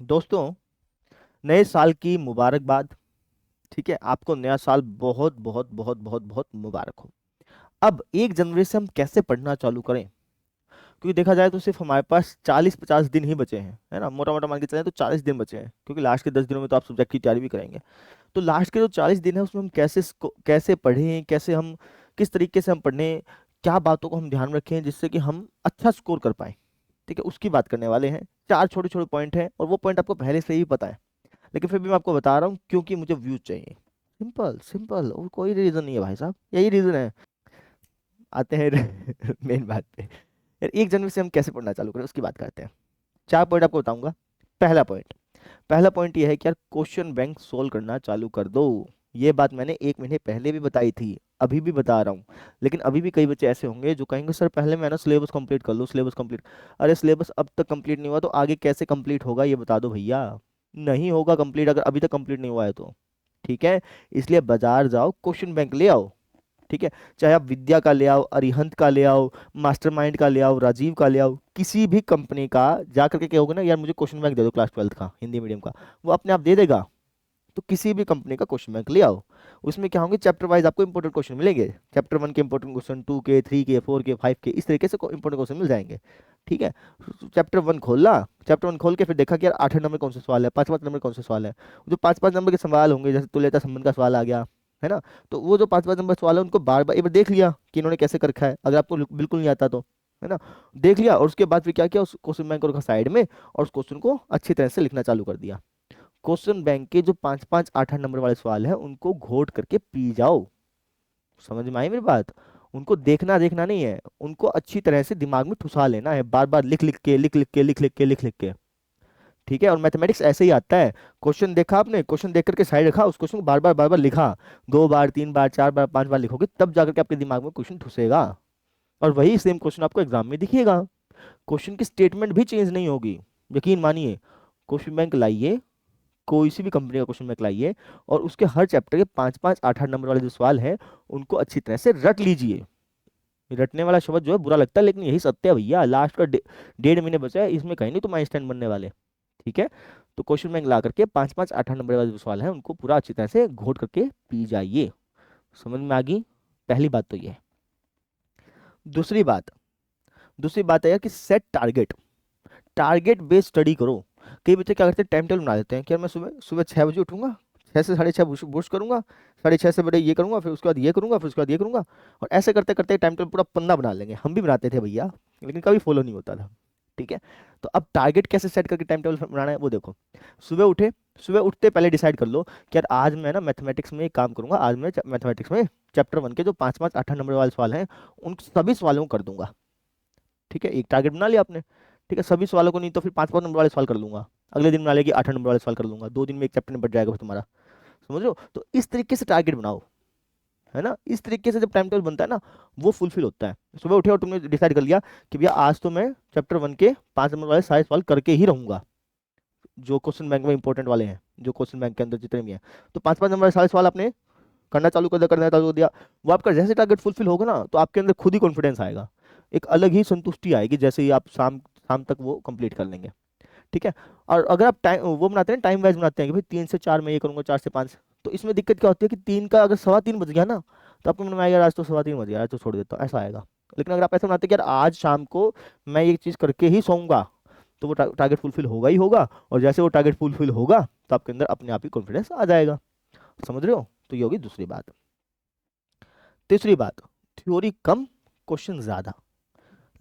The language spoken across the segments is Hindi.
दोस्तों, नए साल की मुबारकबाद। ठीक है, आपको नया साल बहुत बहुत बहुत बहुत बहुत मुबारक हो। अब 1 जनवरी से हम कैसे पढ़ना चालू करें? क्योंकि देखा जाए तो सिर्फ हमारे पास 40-50 दिन ही बचे हैं, है ना। मोटा मोटा मान के चलें तो 40 दिन बचे हैं, क्योंकि लास्ट के 10 दिनों में तो आप सब्जेक्ट की तैयारी भी करेंगे। तो लास्ट के जो 40 दिन है उसमें हम कैसे पढ़ें, कैसे हम किस तरीके से हम पढ़ें, क्या बातों को हम ध्यान रखें जिससे कि हम अच्छा स्कोर कर पाएं। ठीक है, उसकी बात करने वाले हैं। 4 छोटे छोटे पॉइंट हैं और वो पॉइंट आपको पहले से ही पता है, लेकिन फिर भी मैं आपको बता रहा हूँ क्योंकि मुझे व्यूज चाहिए। सिंपल सिंपल, और कोई रीजन नहीं है भाई साहब, यही रीजन है। आते हैं मेन बात पे। यार, 1 जनवरी से हम कैसे पढ़ना चालू करें उसकी बात करते हैं। 4 पॉइंट आपको बताऊंगा। पहला पॉइंट ये है कि यार क्वेश्चन बैंक सोल्व करना चालू कर दो। ये बात मैंने 1 महीने पहले भी बताई थी, अभी भी बता रहा हूँ। लेकिन अभी भी कई बच्चे ऐसे होंगे जो कहेंगे सर पहले मैं ना सिलेबस कंप्लीट कर लो, सिलेबस कंप्लीट। अरे सिलेबस अब तक कंप्लीट नहीं हुआ तो आगे कैसे कंप्लीट होगा ये बता दो भैया। नहीं होगा कंप्लीट अगर अभी तक कंप्लीट नहीं हुआ है तो। ठीक है, इसलिए बाजार जाओ, क्वेश्चन बैंक ले आओ। ठीक है, चाहे आप विद्या का ले आओ, अरिहंत का ले आओ, मास्टरमाइंड का ले आओ, राजीव का ले आओ, किसी भी कंपनी का जा करके कहोगे ना यार मुझे क्वेश्चन बैंक दे दो क्लास 12th का हिंदी मीडियम का, वो अपने आप दे देगा। तो किसी भी कंपनी का क्वेश्चन बैंक ले आओ। उसमें क्या होंगे, चैप्टर वाइज आपको इंपॉर्टेंट क्वेश्चन मिलेंगे। चैप्टर 1 के इंपॉर्टेंट क्वेश्चन, 2 के, 3 के, 4 के, 5 के, इस तरीके से इंपॉर्टेंट क्वेश्चन मिल जाएंगे। ठीक है, चैप्टर 1 खोला, चैप्टर 1 खोल के फिर देखा कि यार 8 नंबर कौन सा सवाल है, 5 5 नंबर कौन सा सवाल है। जो 5 5 नंबर के सवाल होंगे, जैसे तुल्यता संबंध का सवाल आ गया, है ना। तो वो जो 5 5 नंबर सवाल है उनको बार बार एक बार देख लिया कि इन्होंने कैसे कर रखा है, अगर आपको बिल्कुल नहीं आता तो, है ना। देख लिया और उसके बाद फिर क्या किया, उस क्वेश्चन बैंक को रखा साइड में और उस क्वेश्चन को अच्छी तरह से लिखना चालू कर दिया। क्वेश्चन बैंक के जो 5 5 8 8 नंबर वाले सवाल है उनको घोट करके पी जाओ। समझ में आई मेरी बात? उनको देखना देखना नहीं है, उनको अच्छी तरह से दिमाग में ठुसा लेना है, बार बार लिख लिख के, लिख लिख के, लिख लिख के, लिख लिख के। ठीक है, और मैथमेटिक्स ऐसे ही आता है। क्वेश्चन देखा आपने, क्वेश्चन देख करके साइड रखा, उस क्वेश्चन को बार बार लिखा। 2 बार, 3 बार, 4 बार, 5 बार लिखोगे तब जाकर के आपके दिमाग में क्वेश्चन ठुसेगा। और वही सेम क्वेश्चन आपको एग्जाम में दिखिएगा। क्वेश्चन की स्टेटमेंट भी चेंज नहीं होगी, यकीन मानिए। क्वेश्चन बैंक लाइए, कोई सी भी कंपनी का क्वेश्चन बैंक लाइए, और उसके हर चैप्टर के 5 5 8 8 नंबर वाले जो सवाल हैं उनको अच्छी तरह से रट लीजिए। रटने वाला शब्द जो है बुरा लगता है, लेकिन यही सत्य है भैया। लास्ट का 1.5 महीने बचा है, इसमें कहीं नहीं तुम आइंस्टाइन बनने वाले। ठीक है, तो क्वेश्चन बैंक ला करके 5 5 8 8 नंबर वाले जो सवाल है उनको पूरा अच्छी तरह से घोट करके पी जाइए। समझ में आ गई? पहली बात तो ये है। दूसरी बात दूसरी बात है यार कि set target. Target based study करो। कई बच्चे क्या करते हैं, टाइम टेबल बना देते हैं कि यार मैं सुबह सुबह 6 बजे उठूंगा, 6 से 6:30 बुश करूंगा, 6:30 से बड़े ये करूंगा, फिर उसके बाद ये करूंगा, फिर उसके बाद ये करूंगा। और ऐसे करते करते टाइम टेबल पूरा पन्ना बना लेंगे। हम भी बनाते थे भैया, लेकिन कभी फॉलो नहीं होता था। ठीक है, तो अब टारगेट कैसे सेट करके टाइम टेबल बनाना है वो देखो। सुबह उठे, सुबह उठते पहले डिसाइड कर लो कि यार आज मैं ना मैथमेटिक्स में एक काम करूंगा, आज मैं मैथमेटिक्स में चैप्टर 1 के जो 5 5 8 8 नंबर वाले सवाल हैं उन सभी सवालों को कर दूंगा। ठीक है, एक टारगेट बना लिया आपने। ठीक है, सभी सवालों को नहीं तो फिर 5 5 नंबर वाले सवाल कर लूंगा। अगले दिन बना लेगी 8 नंबर वाले सवाल कर लूंगा, 2 दिन में एक चैप्टर निपट जाएगा फिर तुम्हारा। समझ रहे हो? तो इस तरीके से टारगेट बनाओ, है ना। इस तरीके से जब टाइम टेबल बनता है ना, वो फुलफिल होता है। सुबह उठे और तुमने डिसाइड कर लिया कि भैया आज तो मैं चैप्टर 1 के 5 नंबर वाले सारे सवाल करके ही रहूंगा, जो क्वेश्चन बैंक में इंपॉर्टेंट वाले हैं, जो क्वेश्चन बैंक के अंदर जितने भी हैं। तो 5 5 नंबर वाले सारे सवाल आपने करना चालू कर दिया। वो आपका जैसे टारगेट फुलफिल होगा ना तो आपके अंदर खुद ही कॉन्फिडेंस आएगा, एक अलग ही संतुष्टि आएगी जैसे ही आप शाम शाम तक वो कंप्लीट कर लेंगे। ठीक है, और अगर आप टाइम वो बनाते हैं, टाइम वाइज बनाते हैं कि भाई 3 से 4 मैं ये करूंगा, 4 से 5, तो इसमें दिक्कत क्या होती है कि 3 का अगर 3:15 बज गया ना, तो आपको मन में आएगा आज तो 3:15 बज गया, आज तो छोड़ देता हूँ, ऐसा आएगा। लेकिन अगर आप ऐसा बनाते हैं कि यार आज शाम को मैं ये चीज़ करके ही सोऊंगा, तो वो टारगेट फुलफिल होगा ही होगा। और जैसे वो टारगेट फुलफिल होगा तो आपके अंदर अपने आप ही कॉन्फिडेंस आ जाएगा। समझ रहे हो? तो ये होगी दूसरी बात। तीसरी बात, थ्योरी कम, क्वेश्चन ज़्यादा।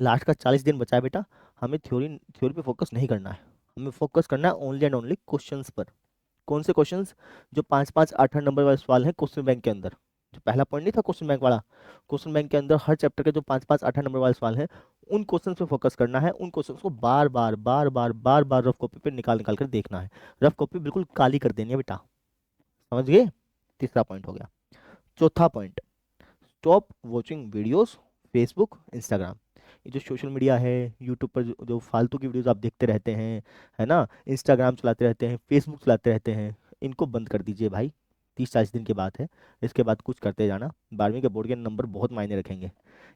लास्ट का 40 दिन बचा है बेटा, हमें थ्योरी थ्योरी पे फोकस नहीं करना है, हमें फोकस करना है ओनली एंड ओनली क्वेश्चंस पर। कौन से क्वेश्चंस? जो 5 5 8 8 नंबर वाले सवाल हैं क्वेश्चन बैंक के अंदर। जो पहला पॉइंट नहीं था क्वेश्चन बैंक वाला, क्वेश्चन बैंक के अंदर हर चैप्टर के जो 5 5 8 8 नंबर वाले सवाल हैं उन क्वेश्चन पे फोकस करना है। उन क्वेश्चन को बार बार रफ कॉपी पे निकाल निकाल कर देखना है। रफ कॉपी बिल्कुल काली कर देनी है बेटा। समझ गए? तीसरा पॉइंट हो गया। चौथा point, stop watching videos, Facebook, Instagram. ये जो सोशल मीडिया है, यूट्यूब पर जो फालतू की वीडियोस आप देखते रहते हैं, है ना, इंस्टाग्राम चलाते रहते हैं, फेसबुक चलाते रहते हैं, इनको बंद कर दीजिए भाई। 30 40 दिन की बात है, इसके बाद कुछ करते जाना। 12वीं के बोर्ड के नंबर बहुत मायने रखेंगे,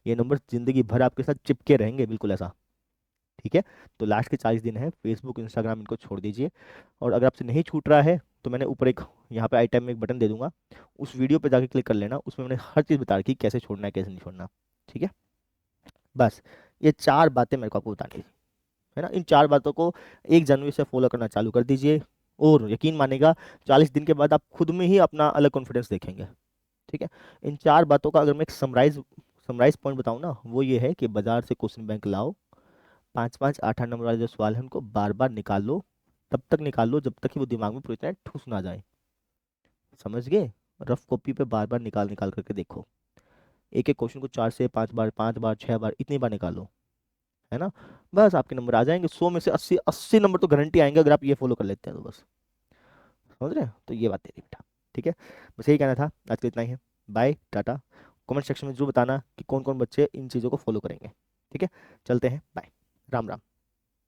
ये नंबर जिंदगी भर आपके साथ चिपके रहेंगे, बिल्कुल ऐसा। ठीक है, तो लास्ट के 40 दिन है, फेसबुक इंस्टाग्राम इनको छोड़ दीजिए। और अगर आपसे नहीं छूट रहा है तो मैंने ऊपर एक, यहाँ पे आई टाइम में एक बटन दे दूंगा, उस वीडियो पे जाके क्लिक कर लेना, उसमें मैंने हर चीज़ बता रखी कैसे छोड़ना है कैसे नहीं छोड़ना। ठीक है, बस ये 4 बातें मेरे को आपको बतानी थी, है ना। इन 4 बातों को 1 जनवरी से फॉलो करना चालू कर दीजिए, और यकीन मानेगा 40 दिन के बाद आप खुद में ही अपना अलग कॉन्फिडेंस देखेंगे। ठीक है, इन 4 बातों का अगर मैं एक समराइज पॉइंट बताऊं ना, वो ये है कि बाजार से क्वेश्चन बैंक लाओ, 5 5 8 8 नंबर वाले जो सवाल है उनको बार बार निकाल लो, तब तक निकाल लो जब तक कि वो दिमाग में पूरी तरह ठूस ना जाए। समझ गए? रफ कॉपी पे बार बार निकाल निकाल करके देखो, एक एक क्वेश्चन को 4 से 5 बार, 5 बार, 6 बार, इतनी बार निकालो, है ना। बस आपके नंबर आ जाएंगे, 100 में से 80 80 नंबर तो गारंटी आएंगे अगर आप ये फॉलो कर लेते हैं तो बस। समझ रहे हैं? तो ये बात है बेटा। ठीक है, बस यही कहना था, आज के लिए इतना ही है। बाय टाटा। कमेंट सेक्शन में जरूर बताना कि कौन कौन बच्चे इन चीज़ों को फॉलो करेंगे। ठीक है, चलते हैं, बाय, राम राम।